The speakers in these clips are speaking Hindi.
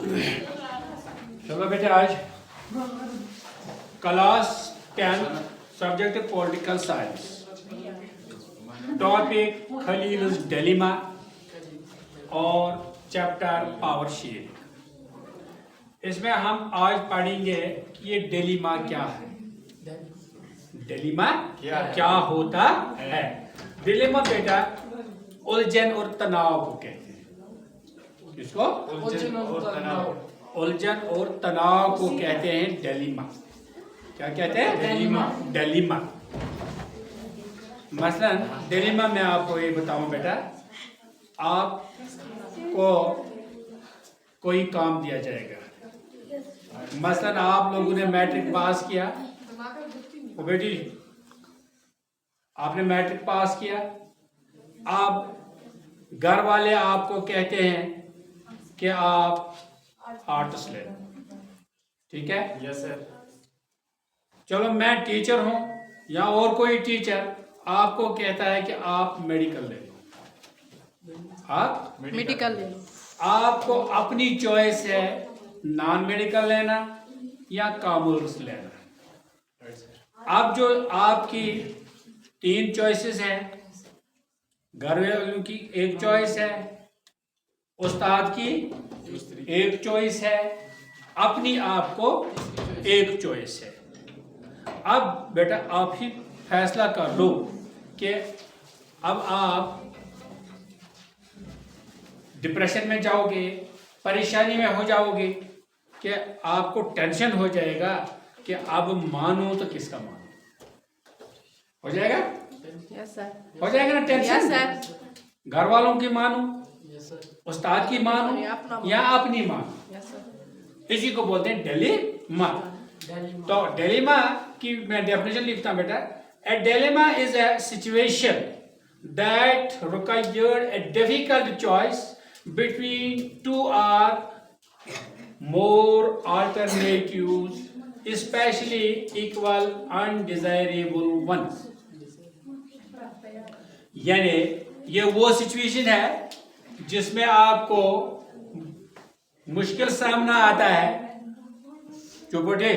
चलो बेटे, आज class 10 subject political science, topic Khalil's dilemma और चैप्टर पावर शेयरिंग। इसमें हम आज पढ़ेंगे कि ये डिलेमा क्या है, डिलेमा क्या होता है। डिलेमा बेटा उलझन और तनाव को कहते हैं। किसको? उलझन और तनाव को कहते हैं डिलेमा। क्या कहते हैं? डिलेमा। मसलन डिलेमा में आपको ये बताऊं बेटा, आपको कोई काम दिया जाएगा। मसलन आप लोगों ने मैट्रिक पास किया, ओ बेटी आपने मैट्रिक पास किया, आप घर वाले आपको कहते हैं कि आप आर्ट्स ले लो, ठीक है? Yes sir. चलो मैं टीचर हूं या और कोई टीचर आपको कहता है कि आप मेडिकल ले लो, आप मेडिकल ले लो। आपको अपनी चॉइस है नॉन मेडिकल लेना या कॉमर्स लेना। अब जो आपकी 3 चॉइसेस हैं, घर वालों की एक चॉइस है, उस्ताद की एक चॉइस है, अपनी आपको एक चॉइस है। अब बेटा आप ही फैसला कर लो कि अब आप डिप्रेशन में जाओगे, परेशानी में हो जाओगे, कि आपको टेंशन हो जाएगा कि अब मानो तो किसका मानो। हो जाएगा? Yes sir. हो जाएगा ना टेंशन? Yes sir. घर वालों की मानो, यस सर। उस्ताद की मानो या अपनी मानो। Yes sir. इसी को बोलते हैं डिलेमा। तो डिलेमा की मैं डेफिनेशन लिखता हूं बेटा। A dilemma is a situation that required a difficult choice between 2 or more alternatives, especially equal undesirable ones। यानी ये वो सिचुएशन है जिसमें आपको मुश्किल सामना आता है, जो बेटे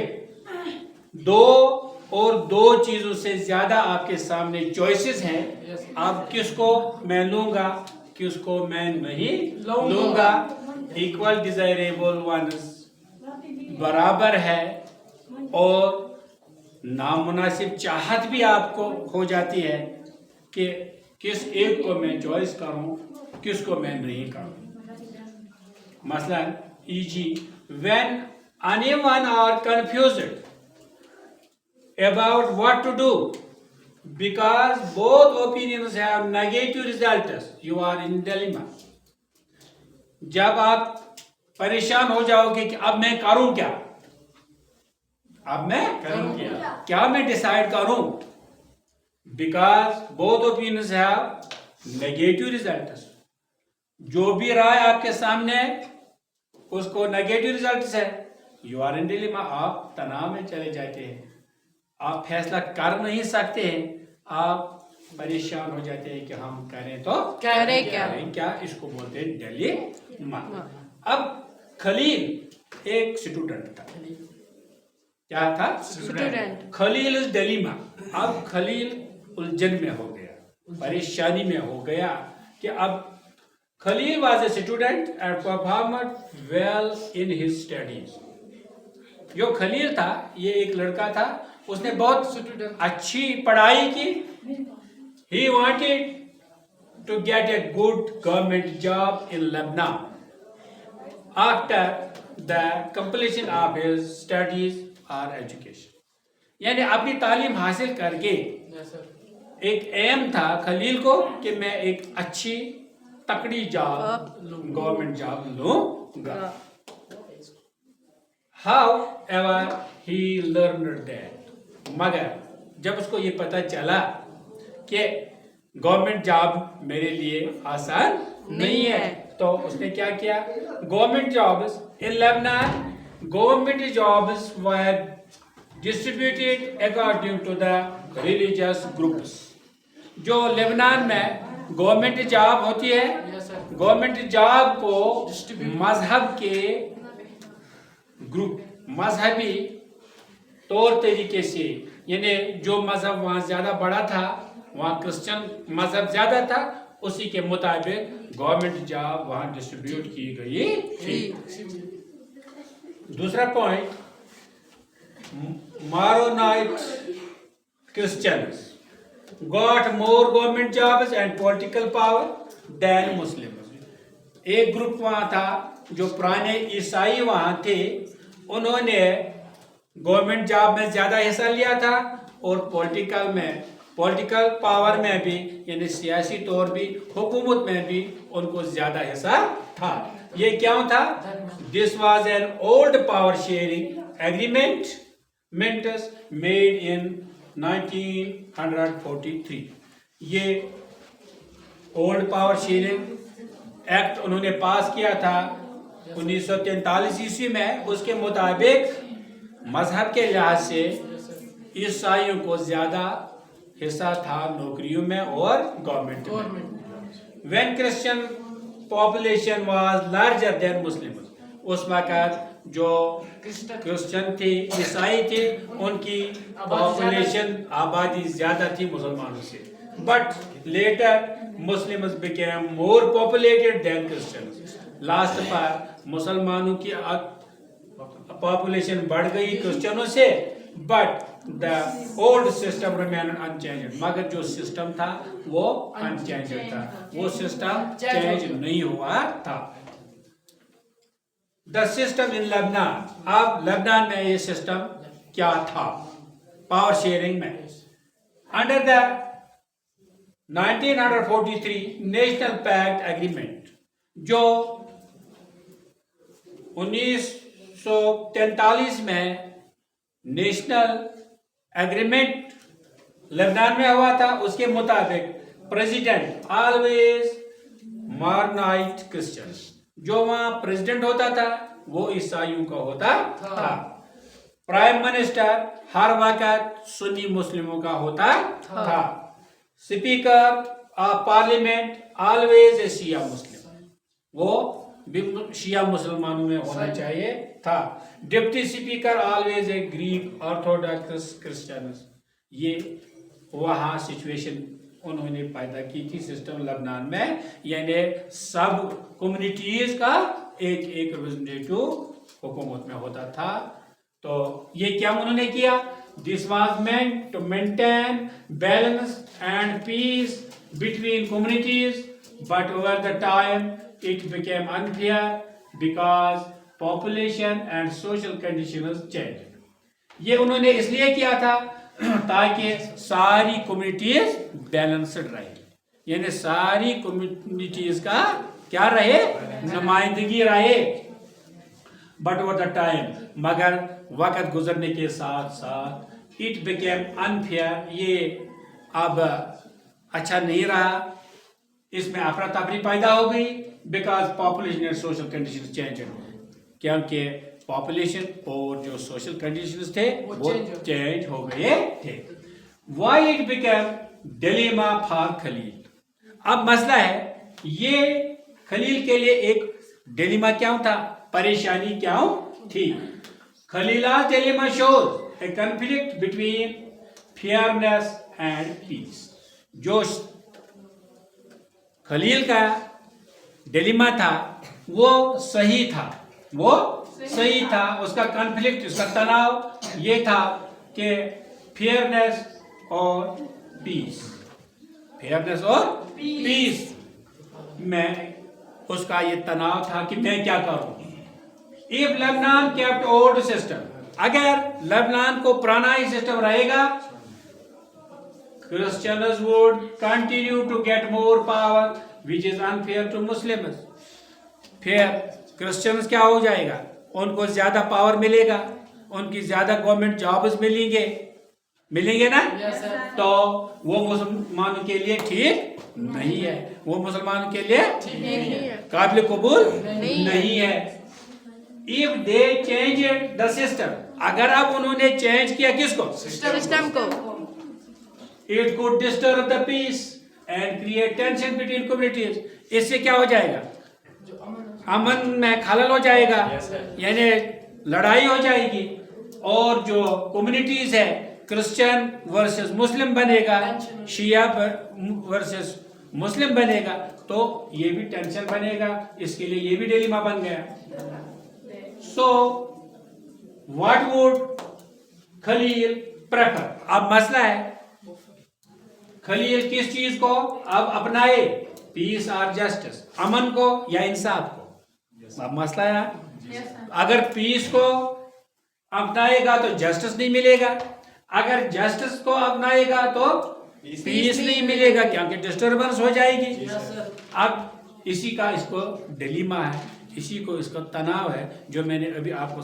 2 चीजों से ज्यादा आपके सामने चॉइसेस हैं। आप किसको मैं लूंगा, किसको मैं नहीं लूंगा। इक्वल डिजायरेबल वंस बराबर है और नामुनासिब चाहत भी आपको हो जाती है कि किस एक को मैं चॉइस करूं, किसको मैं नहीं करूं। मसलन e.g. when anyone are confused about what to do because both opinions have negative results, you are in dilemma। जब आप परेशान हो जाओगे कि अब मैं करूं क्या, अब मैं करूं क्या मैं डिसाइड करूं, because both opinions have negative results. जो भी राय आपके सामने है उसको नेगेटिव रिजल्ट्स है, यू आर इन डिलेमा। आप तनाव में चले जाते हैं, आप फैसला कर नहीं सकते हैं, आप परेशान हो जाते हैं कि हम करें तो करें क्या। इसको बोलते हैं डिलेमा। अब खलील एक स्टूडेंट था। क्या था? स्टूडेंट। Khalil is dilemma. अब खलील उलझन में हो गया, परेशानी में हो गया कि अब Khalil was a student and performed well in his studies. जो खलील था ये एक लड़का था, उसने बहुत अच्छी पढ़ाई की। He wanted to get a good government job in Lebanon after the completion of his studies और एजुकेशन। यानी अपनी तालीम हासिल करके एक एम था खलील को कि मैं एक अच्छी तकड़ी जॉब, गवर्नमेंट जॉब लूंगा। However, he learned that, मगर जब उसको ये पता चला कि गवर्नमेंट जॉब मेरे लिए आसान नहीं है, तो उसने क्या किया? Government jobs in Lebanon, government jobs were distributed according to the religious groups. जो लेबनान में गवर्नमेंट जॉब होती है, गवर्नमेंट जॉब को मजहब के ग्रुप मजहबी तौर तरीके से, यानी जो मजहब वहाँ ज्यादा बड़ा था, वहाँ क्रिश्चियन मजहब ज्यादा था, उसी के मुताबिक गवर्नमेंट जॉब वहाँ डिस्ट्रीब्यूट की गई थी। दूसरा point, Maronite Christians got more government jobs and political power than Muslims. एक ग्रुप वहाँ था जो पुराने ईसाई वहाँ थे, उन्होंने गवर्नमेंट जॉब में ज्यादा हिस्सा लिया था और पॉलिटिकल पावर में भी, यानी सियासी तौर भी, हुकूमत में भी उनको ज्यादा हिस्सा था। ये क्या था? This was an old power sharing agreement made in 1943। ये ओल्ड पावर शेयरिंग एक्ट उन्होंने पास किया था 1943 ईस्वी में। उसके मुताबिक मजहब के लिहाज से ईसाइयों को ज्यादा हिस्सा था नौकरियों में और गवर्नमेंट में। When Christian population was larger than Muslim, उस वक्त जो क्रिश्चियन थे, ईसाई थे, उनकी पॉपुलेशन आबादी ज्यादा थी मुसलमानों से। But later Muslims became more populated than Christians. Last पर मुसलमानों की पॉपुलेशन बढ़ गई क्रिश्चियनों से, but the old system remain unchanged. मगर जो सिस्टम था वो अनचेंज्ड था, वो सिस्टम चेंज नहीं हुआ था। द सिस्टम इन लेबनान, अब लेबनान में ये सिस्टम क्या था पावर शेयरिंग में? Under the 1943 national pact agreement, जो 1943 में नेशनल एग्रीमेंट लेबनान में हुआ था, उसके मुताबिक प्रेसिडेंट ऑलवेज मारनाइट क्रिश्चियंस। जो वहां प्रेसिडेंट होता था वो ईसाइयों का होता था। प्राइम मिनिस्टर हर वक्त सुन्नी मुस्लिमों का होता था। Speaker of parliament always a Shia Muslim, वो भी शिया मुसलमानों में होना चाहिए था। Deputy speaker always a Greek Orthodox Christians. ये वहाँ सिचुएशन उन्होंने पैदा की थी सिस्टम लेबनान में, यानी सब कम्युनिटीज का एक एक रिप्रेजेंटेटिव हुकूमत में होता था। तो ये क्या उन्होंने किया? This was meant to maintain balance and peace between communities, but over the time it became unfair because population and social conditions changed. ये उन्होंने इसलिए किया था ताकि सारी कम्युनिटीज बैलेंस्ड रहे, यानी सारी कम्युनिटीज का क्या रहे, नुमाइंदगी रहे। बट ओवर द टाइम, मगर वक्त गुजरने के साथ साथ इट बिकेम अनफेयर, ये अब अच्छा नहीं रहा, इसमें अफरा तफरी पैदा हो गई। Because population and social condition change, क्योंकि पॉपुलेशन और जो सोशल कंडीशंस थे वो चेंज हो गए थे। Why it became dilemma for Khalil. अब मसला है, ये खलील के लिए एक डिलेमा क्या था, परेशानी क्या थी? खलीला's dilemma shows a conflict between fairness and peace. जो खलील का डिलेमा था वो सही था, वो सही था। उसका कॉन्फ्लिक्ट, उसका तनाव ये था कि फेयरनेस और पीस, फेयरनेस और पीस में उसका ये तनाव था कि मैं क्या करूं। If Lebanon kept old system, अगर लेबनान को पुराना ही सिस्टम रहेगा, Christians would continue to get more power, which is unfair to Muslims. फिर क्रिश्चियंस क्या हो जाएगा, उनको ज्यादा पावर मिलेगा, उनकी ज्यादा गवर्नमेंट जॉब्स मिलेंगे ना? तो वो मुसलमानों के लिए ठीक नहीं है, वो मुसलमानों के लिए काबिल कबूल नहीं है। If they change the system, अगर अब उन्होंने चेंज किया किसको, सिस्टम को, it could disturb the peace and create tension between communities. इससे क्या हो जाएगा, अमन में खलल हो जाएगा, यानी लड़ाई हो जाएगी और जो कम्युनिटीज है क्रिश्चियन वर्सेस मुस्लिम बनेगा, शिया वर्सेस मुस्लिम बनेगा, तो ये भी टेंशन बनेगा। इसके लिए ये भी डिलेमा बन गया। So what would Khalil prefer? अब मसला है खलील किस चीज को अब अपनाए, पीस और जस्टिस, अमन को या इंसाफ को? अब मसला है अगर पीस को अपनाएगा तो जस्टिस नहीं मिलेगा, अगर जस्टिस को अपनाएगा तो पीस नहीं मिलेगा, क्योंकि डिस्टर्बेंस हो जाएगी। अब इसी का इसको डिलेमा है, इसी को इसका तनाव है, जो मैंने अभी आपको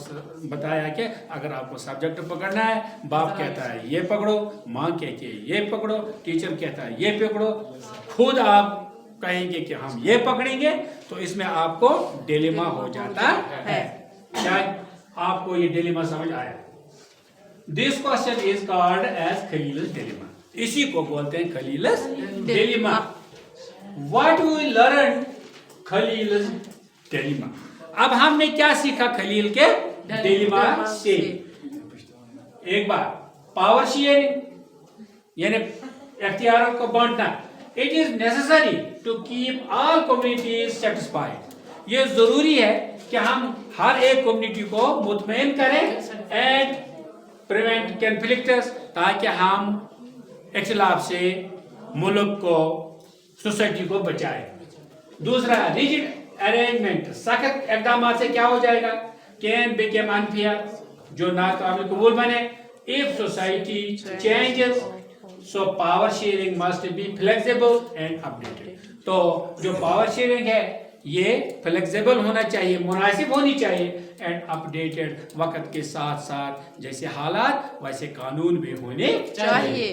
बताया कि अगर आपको सब्जेक्ट पकड़ना है, बाप कहता है ये पकड़ो, माँ कहती है ये पकड़ो, टीचर कहता है ये पकड़ो, खुद आप कहेंगे कि हम ये पकड़ेंगे, तो इसमें आपको डिलेमा हो जाता है। शायद आपको ये डिलेमा समझ आया। This question is called as Khalil's dilemma, इसी को बोलते हैं Khalil's dilemma. What we learn Khalil's dilemma? अब हमने क्या सीखा खलील के डिलेमा से? एक बार पावर शेयरिंग यानी इख्तियार को बांटना। It is necessary to keep all communities satisfied. ये जरूरी है कि हम हर एक कम्युनिटी को मुतमईन करें एंड प्रिवेंट कॉन्फ्लिक्ट्स, ताकि हम इख्तिलाफ से मुल्क को, सोसाइटी को बचाए। दूसरा रिजिड अरेंजमेंट, सख्त इकदाम से क्या हो जाएगा? कैन बिकम अनफेयर, जो नाकाबिल कबूल बने। If society changes so power sharing must be flexible and updated. तो जो पावर शेयरिंग है ये फ्लेक्सिबल होना चाहिए, मुनासिब होनी चाहिए एंड अपडेटेड, वक्त के साथ साथ जैसे हालात वैसे कानून भी होने चाहिए।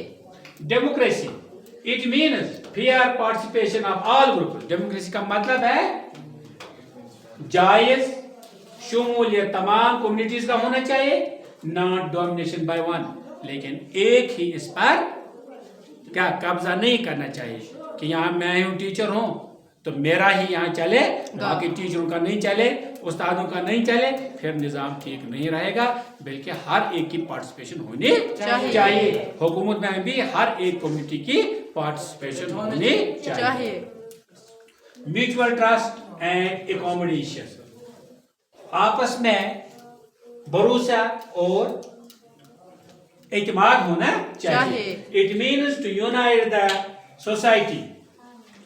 Democracy it means fair participation of all group. Democracy का मतलब है जायज शमूलियत तमाम कम्युनिटीज का होना चाहिए, नॉट डोमिनेशन बाय वन। लेकिन एक ही इस पर क्या कब्जा नहीं करना चाहिए कि यहाँ मैं हूँ टीचर हूँ तो मेरा ही यहाँ चले, बाकी टीचरों का नहीं चले, उस्तादों का नहीं चले, फिर निज़ाम ठीक नहीं रहेगा। बल्कि हर एक की पार्टिसिपेशन होनी चाहिए। हुकूमत में भी हर एक कम्युनिटी की पार्टिसिपेशन होनी चाहिए। म्यूचुअल ट्रस्ट एंड एकोमोडेशन, आपस में भरोसा और एतमाद होना चाहिए। It means to unite the society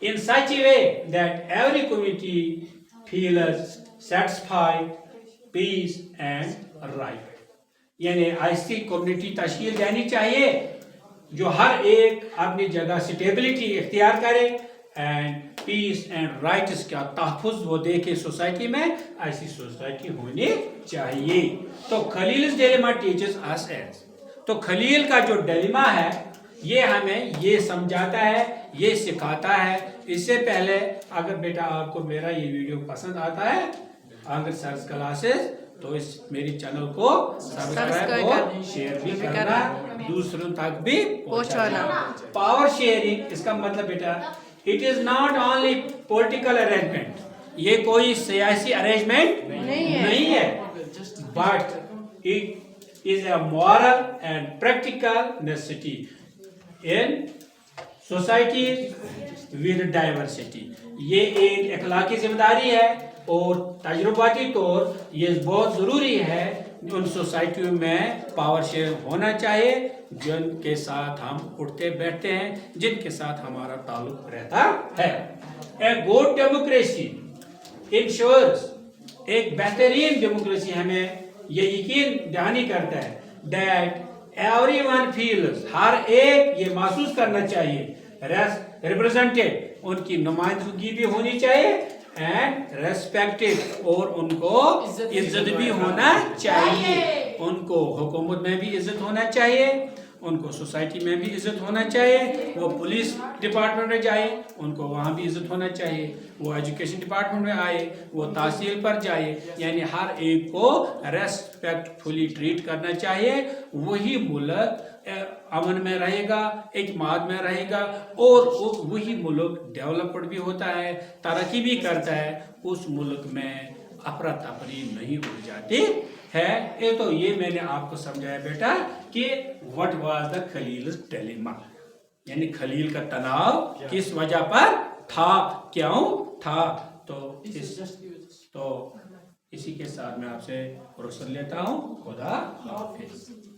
in such a way that every community feels satisfied, peace and right। यानी ऐसी कम्युनिटी तश्कील देनी चाहिए जो हर एक अपनी जगह स्टेबिलिटी इख्तियार करे एंड पीस एंड राइट्स का तहफ़्फ़ुज़ वो देखे सोसाइटी में, ऐसी सोसाइटी होनी चाहिए। तो Khalil dilemma teachers us as, तो खलील का जो डिलेमा है ये हमें ये समझाता है, ये सिखाता है। इससे पहले अगर बेटा आपको मेरा ये वीडियो पसंद आता है, अगर सर्च क्लासेस, तो इस मेरी चैनल को सब्सक्राइब और शेयर भी करना, दूसरों तक भी पहुंचाना। पावर शेयरिंग इसका मतलब बेटा it is not only political arrangement, ये कोई सियासी अरेंजमेंट नहीं है, but it is a moral and practical necessity in society with diversity. ये एक अखलाकी जिम्मेदारी है और तजुर्बाती तौर ये बहुत ज़रूरी है उन सोसाइटियों में पावर शेयर होना चाहिए जिनके साथ हम उठते बैठते हैं, जिनके साथ हमारा ताल्लुक रहता है। ए गुड डेमोक्रेसी इंश्योर्स, एक बेहतरीन डेमोक्रेसी हमें ये यकीन दहानी करता है दैट एवरीवन फील्स, हर एक ये महसूस करना चाहिए, रिप्रेजेंटेड, उनकी नुमाइंदगी भी होनी चाहिए एंड रेस्पेक्टेड, और उनको इज्जत भी होना चाहिए। उनको हुकूमत में भी इज्जत होना चाहिए, उनको सोसाइटी में भी इज्जत होना चाहिए। वो पुलिस डिपार्टमेंट में जाए उनको वहाँ भी इज्जत होना चाहिए, वो एजुकेशन डिपार्टमेंट में आए, वो तहसील पर जाए, यानी हर एक को रेस्पेक्टफुली ट्रीट करना चाहिए। वही मुल्क अमन में रहेगा, इत्मीनान में रहेगा और वही मुल्क डेवलप्ड भी होता है, तरक्की भी करता है। उस मुल्क में अफरा तफरी नहीं हो जाती है। ये तो ये मैंने आपको समझाया बेटा कि what was the Khalil's dilemma, यानी खलील का तनाव किस वजह पर था, क्यों था। तो इसी के साथ मैं आपसे रुखसत लेता हूँ। खुदा हाफिज।